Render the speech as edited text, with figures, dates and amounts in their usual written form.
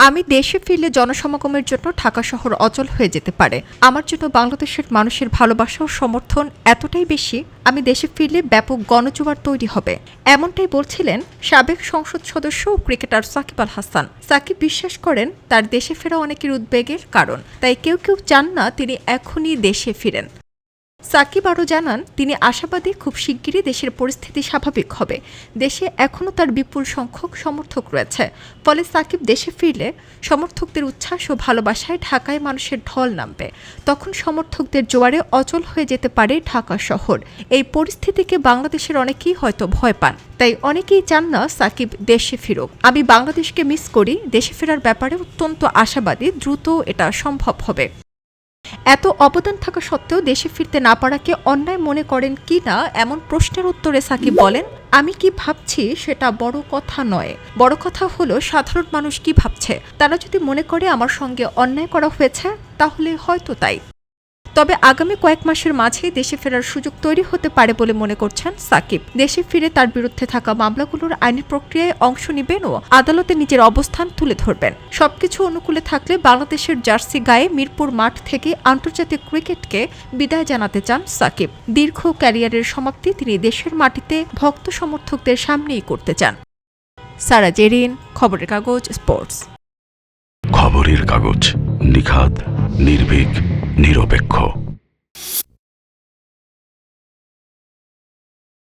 আমি দেশে ফিরলে জনসমাগমের জন্য ঢাকা শহর অচল হয়ে যেতে পারে। আমার জন্য বাংলাদেশের মানুষের ভালোবাসা ও সমর্থন এতটাই বেশি, আমি দেশে ফিরলে ব্যাপক গণজোয়ার তৈরি হবে। এমনটাই বলছিলেন সাবেক সংসদ সদস্য ও ক্রিকেটার সাকিব আল হাসান। সাকিব বিশ্বাস করেন তার দেশে ফেরা অনেকের উদ্বেগের কারণ, তাই কেউ কেউ চান না তিনি এখনই দেশে ফিরেন। সাকিব আরও জানান, তিনি আশাবাদী খুব শিগগিরই দেশের পরিস্থিতি স্বাভাবিক হবে। দেশে এখনও তার বিপুল সংখ্যক সমর্থক রয়েছে, ফলে সাকিব দেশে ফিরলে সমর্থকদের উচ্ছ্বাস ও ভালোবাসায় ঢাকায় মানুষের ঢল নামবে। তখন সমর্থকদের জোয়ারে অচল হয়ে যেতে পারে ঢাকা শহর। এই পরিস্থিতিকে বাংলাদেশের অনেকেই হয়তো ভয় পান, তাই অনেকেই চান না সাকিব দেশে ফিরুক। আমি বাংলাদেশকে মিস করি, দেশে ফেরার ব্যাপারে অত্যন্ত আশাবাদী, দ্রুত এটা সম্ভব হবে। এত অবদান থাকা সত্ত্বেও দেশে ফিরতে না পারাকে অন্যায় মনে করেন কি না এমন প্রশ্নের উত্তরে সাকিব বলেন, আমি কি ভাবছি সেটা বড় কথা নয়। বড় কথা হলো সাধারণ মানুষ কি ভাবছে। তারা যদি মনে করে আমার সঙ্গে অন্যায় করা হয়েছে, তাহলে হয়তো তাই। তবে আগামী কয়েক মাসের মাঝে দেশে ফেরার সুযোগ তৈরি হতে পারে বলে মনে করছেন সাকিব। দেশে ফিরে তার বিরুদ্ধে থাকা মামলাগুলোর আইনি প্রক্রিয়ায় অংশ নেবেন ও আদালতে নিজের অবস্থান তুলে ধরবেন। সবকিছু অনুকূলে থাকলে বাংলাদেশের জার্সি গায়ে মিরপুর মাঠ থেকে আন্তর্জাতিক ক্রিকেটকে বিদায় জানাতে চান সাকিব। দীর্ঘ ক্যারিয়ারের সমাপ্তি তিনি দেশের মাটিতে ভক্ত সমর্থকদের সামনেই করতে চান। সারা জেরিন, খবরের কাগজ, স্পোর্টস। খবরের কাগজ, নিখাত, নির্ভীক, নিরপেক্ষ।